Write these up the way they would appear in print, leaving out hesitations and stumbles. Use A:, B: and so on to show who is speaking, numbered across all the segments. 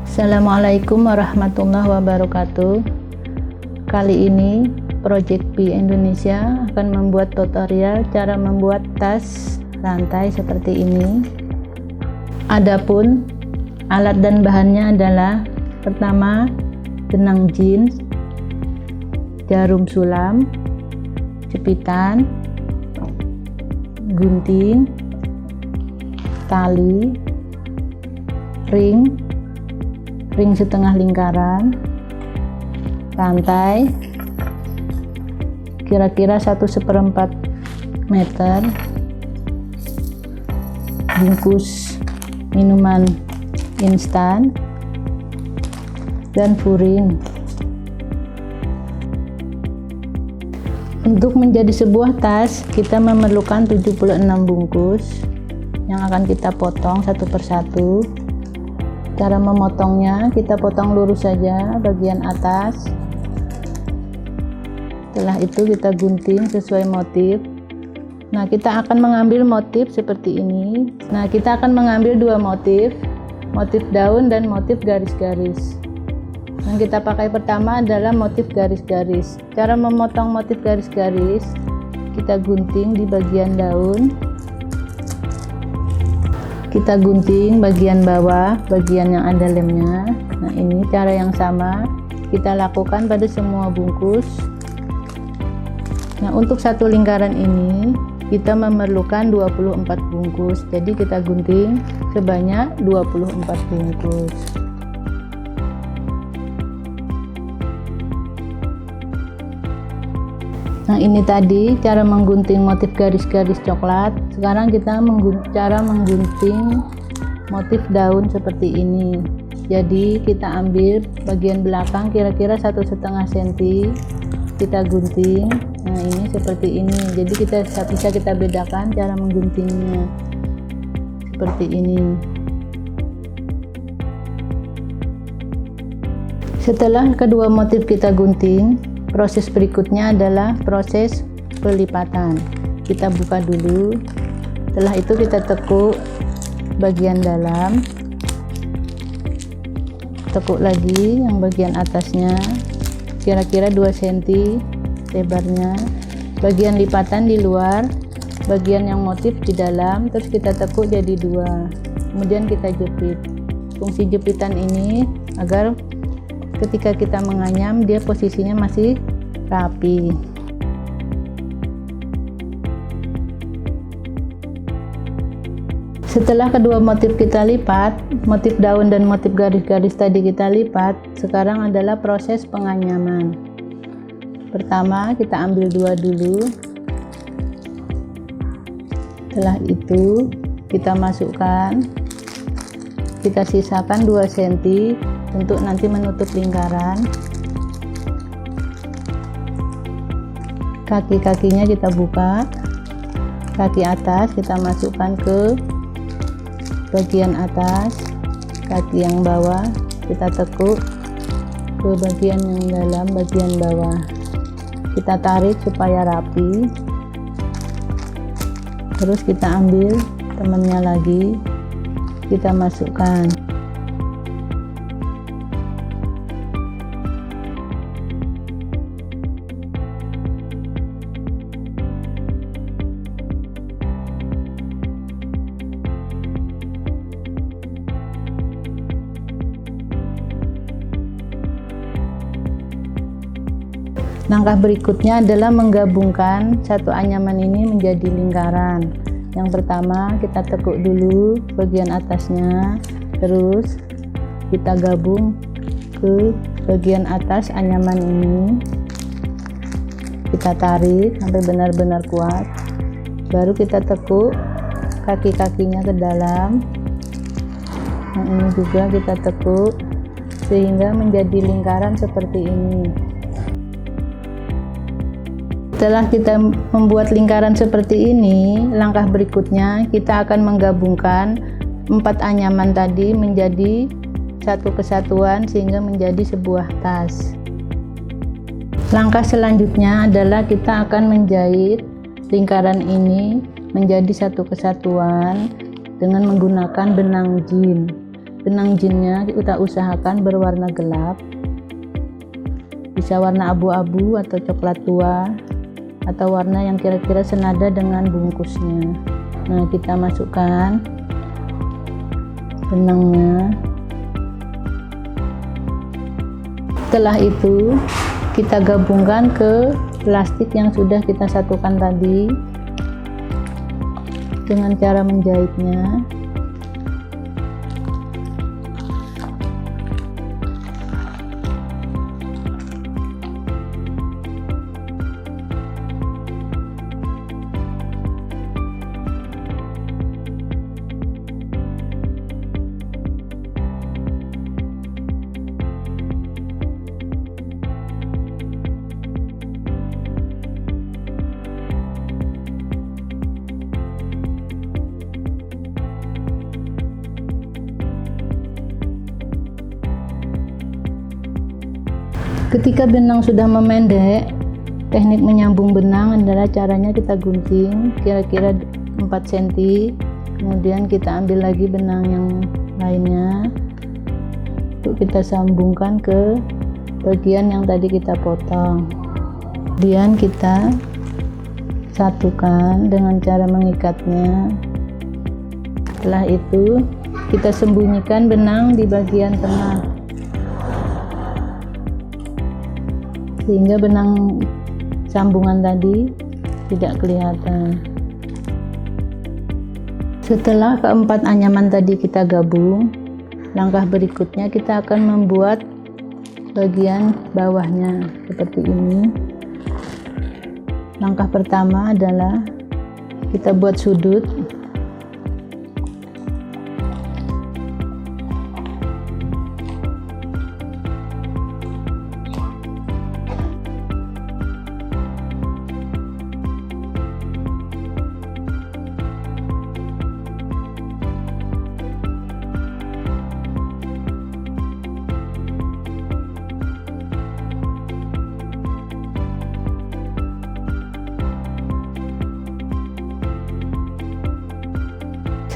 A: Assalamualaikum warahmatullahi wabarakatuh. Kali ini Project B Indonesia akan membuat tutorial cara membuat tas rantai seperti ini. Adapun alat dan bahannya adalah: pertama, benang jeans, jarum sulam, jepitan, gunting, tali, ring setengah lingkaran, rantai kira-kira 1/4 meter, bungkus minuman instan, dan furing. Untuk menjadi sebuah tas, kita memerlukan 76 bungkus yang akan kita potong satu persatu. Cara memotongnya, kita potong lurus saja bagian atas. Setelah itu kita gunting sesuai motif. Nah, kita akan mengambil motif seperti ini. Nah, kita akan mengambil dua motif daun dan motif garis-garis. Yang kita pakai pertama adalah motif garis-garis. Cara memotong motif garis-garis, kita gunting di bagian daun. Kita gunting bagian bawah, bagian yang ada lemnya. Nah, ini cara yang sama kita lakukan pada semua bungkus. Nah, untuk satu lingkaran ini kita memerlukan 24 bungkus. Jadi kita gunting sebanyak 24 bungkus. Nah, ini tadi cara menggunting motif garis-garis coklat. Sekarang kita cara menggunting motif daun seperti ini. Jadi kita ambil bagian belakang kira-kira 1,5 cm, kita gunting. Nah, ini seperti ini. Jadi bisa kita bedakan cara mengguntingnya seperti ini. Setelah kedua motif kita gunting, proses berikutnya adalah proses pelipatan. Kita buka dulu. Setelah itu kita tekuk bagian dalam, tekuk lagi yang bagian atasnya kira-kira 2 cm lebarnya, bagian lipatan di luar, bagian yang motif di dalam, terus kita tekuk jadi 2, kemudian kita jepit. Fungsi jepitan ini agar ketika kita menganyam dia posisinya masih rapi. Setelah kedua motif kita lipat, motif daun dan motif garis-garis tadi kita lipat, sekarang adalah proses penganyaman. Pertama kita ambil 2 dulu. Setelah itu kita masukkan, kita sisakan 2 cm untuk nanti menutup lingkaran. Kaki-kakinya kita buka, kaki atas kita masukkan ke bagian atas, kaki yang bawah kita tekuk ke bagian yang dalam, bagian bawah kita tarik supaya rapi. Terus kita ambil temennya lagi, kita masukkan. Langkah berikutnya adalah menggabungkan satu anyaman ini menjadi lingkaran. Yang pertama kita tekuk dulu bagian atasnya, terus kita gabung ke bagian atas anyaman ini. Kita tarik sampai benar-benar kuat, baru kita tekuk kaki-kakinya ke dalam. Yang ini juga kita tekuk sehingga menjadi lingkaran seperti ini. Setelah kita membuat lingkaran seperti ini, langkah berikutnya kita akan menggabungkan 4 anyaman tadi menjadi satu kesatuan sehingga menjadi sebuah tas. Langkah selanjutnya adalah kita akan menjahit lingkaran ini menjadi satu kesatuan dengan menggunakan benang jin. benang jinnya kita usahakan berwarna gelap, bisa warna abu-abu atau coklat tua, atau warna yang kira-kira senada dengan bungkusnya. Nah, kita masukkan benangnya. Setelah itu kita gabungkan ke plastik yang sudah kita satukan tadi dengan cara menjahitnya. Ketika benang sudah memendek, teknik menyambung benang adalah caranya kita gunting kira-kira 4 cm, kemudian kita ambil lagi benang yang lainnya untuk kita sambungkan ke bagian yang tadi kita potong. Kemudian kita satukan dengan cara mengikatnya. Setelah itu kita sembunyikan benang di bagian tengah sehingga benang sambungan tadi tidak kelihatan. Setelah keempat anyaman tadi kita gabung, langkah berikutnya kita akan membuat bagian bawahnya seperti ini. Langkah pertama adalah kita buat sudut.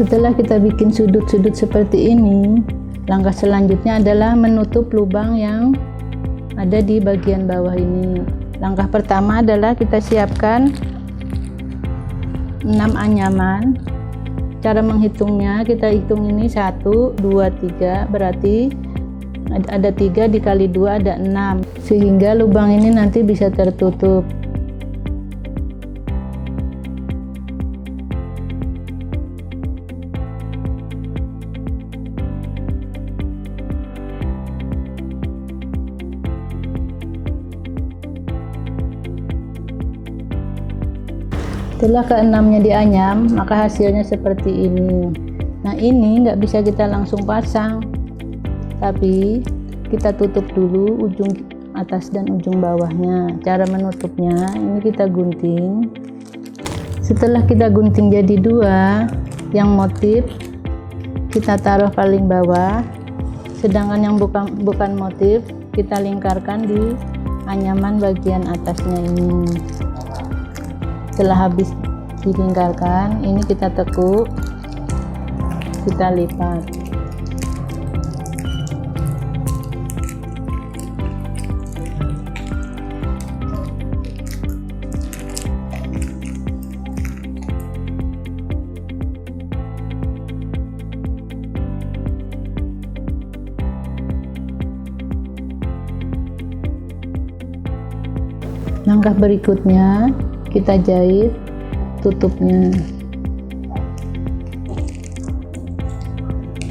A: Setelah kita bikin sudut-sudut seperti ini, langkah selanjutnya adalah menutup lubang yang ada di bagian bawah ini. Langkah pertama adalah kita siapkan 6 anyaman. Cara menghitungnya kita hitung ini 1, 2, 3, berarti ada 3 dikali 2 ada 6, sehingga lubang ini nanti bisa tertutup. Setelah keenamnya dianyam, maka hasilnya seperti ini. Nah, ini nggak bisa kita langsung pasang, tapi kita tutup dulu ujung atas dan ujung bawahnya. Cara menutupnya ini kita gunting. Setelah kita gunting jadi 2, yang motif kita taruh paling bawah, sedangkan yang bukan motif kita lingkarkan di anyaman bagian atasnya ini. Setelah habis dilingkarkan, ini kita tekuk, kita lipat. Langkah berikutnya kita jahit tutupnya.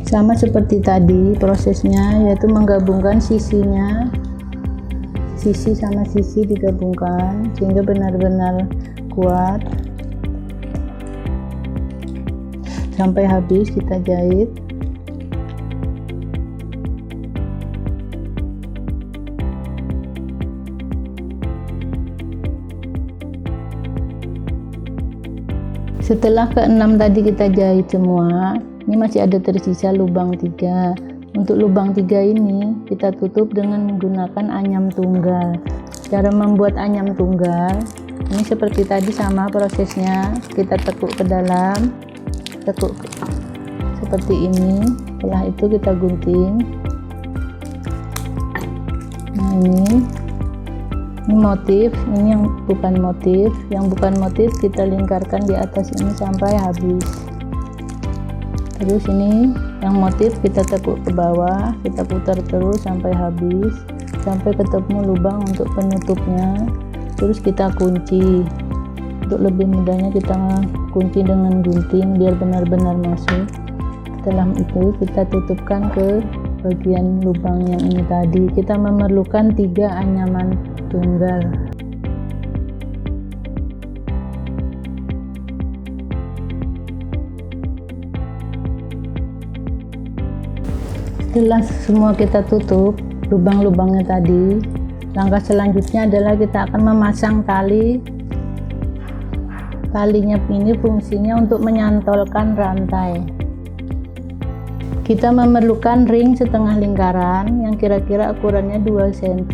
A: Sama seperti tadi prosesnya, yaitu menggabungkan sisinya, sisi sama sisi digabungkan sehingga benar-benar kuat. Sampai habis kita jahit. Setelah ke-6 tadi kita jahit semua, ini masih ada tersisa lubang 3. Untuk lubang 3 ini kita tutup dengan menggunakan anyam tunggal. Cara membuat anyam tunggal ini seperti tadi, sama prosesnya. Kita tekuk ke dalam, tekuk seperti ini. Setelah itu kita gunting. Nah, ini motif, ini yang bukan motif. Yang bukan motif kita lingkarkan di atas ini sampai habis. Terus ini yang motif kita tekuk ke bawah, kita putar terus sampai habis, sampai ketemu lubang untuk penutupnya. Terus kita kunci. Untuk lebih mudahnya kita kunci dengan gunting biar benar-benar masuk. Setelah itu kita tutupkan ke bagian lubang yang ini tadi. Kita memerlukan 3 anyaman tunggal. Setelah semua kita tutup lubang-lubangnya tadi, langkah selanjutnya adalah kita akan memasang tali. Talinya ini fungsinya untuk menyantolkan rantai. Kita memerlukan ring setengah lingkaran yang kira-kira ukurannya 2 cm,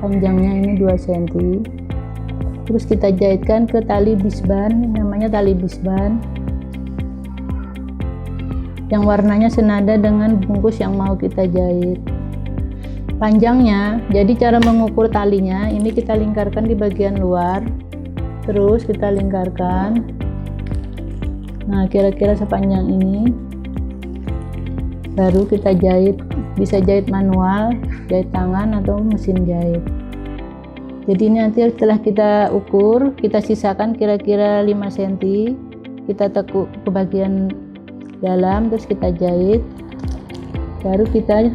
A: panjangnya ini 2 cm. Terus kita jahitkan ke tali bisban, namanya tali bisban, yang warnanya senada dengan bungkus yang mau kita jahit. Panjangnya, jadi cara mengukur talinya, ini kita lingkarkan di bagian luar, terus kita lingkarkan. Nah, kira-kira sepanjang ini. Baru kita jahit, bisa jahit manual, jahit tangan atau mesin jahit. Jadi nanti setelah kita ukur, kita sisakan kira-kira 5 cm, kita tekuk ke bagian dalam, terus kita jahit, baru kita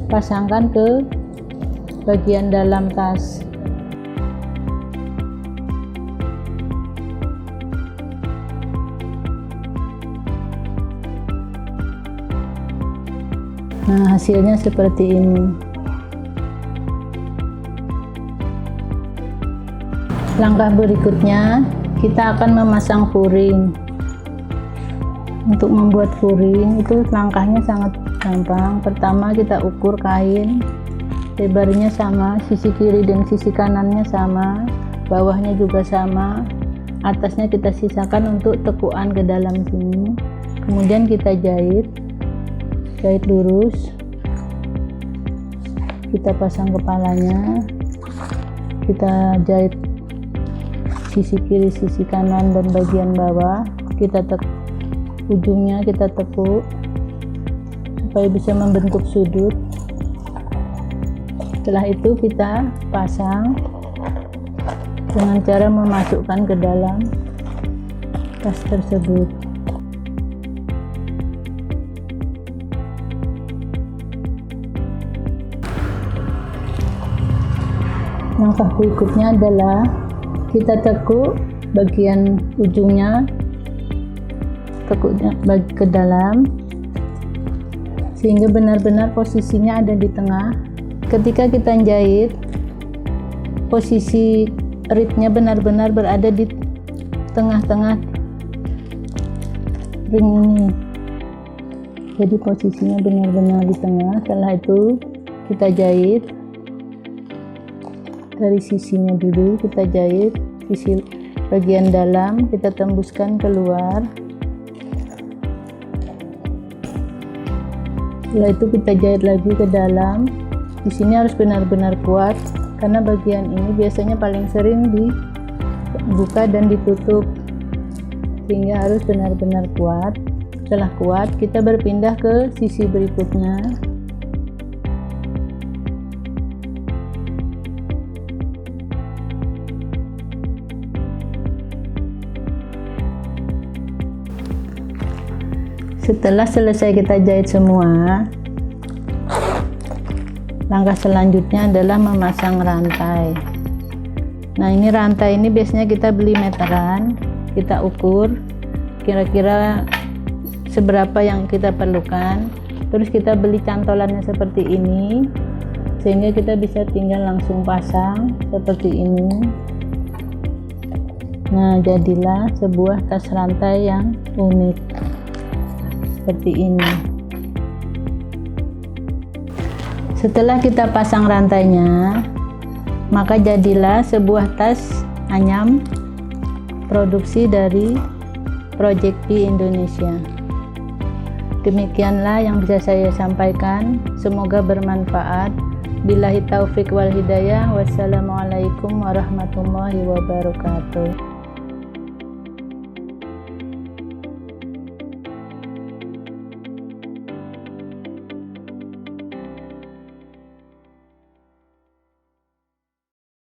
A: pasangkan ke bagian dalam tas. Nah, hasilnya seperti ini. Langkah berikutnya, kita akan memasang furing. Untuk membuat furing itu langkahnya sangat gampang. Pertama kita ukur kain, lebarnya sama, sisi kiri dan sisi kanannya sama, bawahnya juga sama, atasnya kita sisakan untuk tekukan ke dalam sini. Kemudian kita jahit lurus, kita pasang kepalanya, kita jahit sisi kiri, sisi kanan dan bagian bawah, kita ujungnya kita tekuk supaya bisa membentuk sudut. Setelah itu kita pasang dengan cara memasukkan ke dalam tas tersebut. Langkah berikutnya adalah kita tekuk bagian ujungnya, tekuknya ke dalam sehingga benar-benar posisinya ada di tengah. Ketika kita jahit, posisi ribnya benar-benar berada di tengah-tengah ring ini. Jadi posisinya benar-benar di tengah. Setelah itu kita jahit dari sisinya dulu, kita jahit sisi bagian dalam, kita tembuskan keluar. Setelah itu kita jahit lagi ke dalam. Di sini harus benar-benar kuat karena bagian ini biasanya paling sering dibuka dan ditutup, sehingga harus benar-benar kuat. Setelah kuat, kita berpindah ke sisi berikutnya. Setelah selesai kita jahit semua, langkah selanjutnya adalah memasang rantai. Nah, ini rantai ini biasanya kita beli meteran, kita ukur kira-kira seberapa yang kita perlukan, terus kita beli cantolannya seperti ini, sehingga kita bisa tinggal langsung pasang seperti ini. Nah, jadilah sebuah tas rantai yang unik seperti ini. Setelah kita pasang rantainya, maka jadilah sebuah tas anyam produksi dari Project P Indonesia. Demikianlah yang bisa saya sampaikan, semoga bermanfaat. Billahi taufik wal hidayah. Wassalamualaikum warahmatullahi wabarakatuh.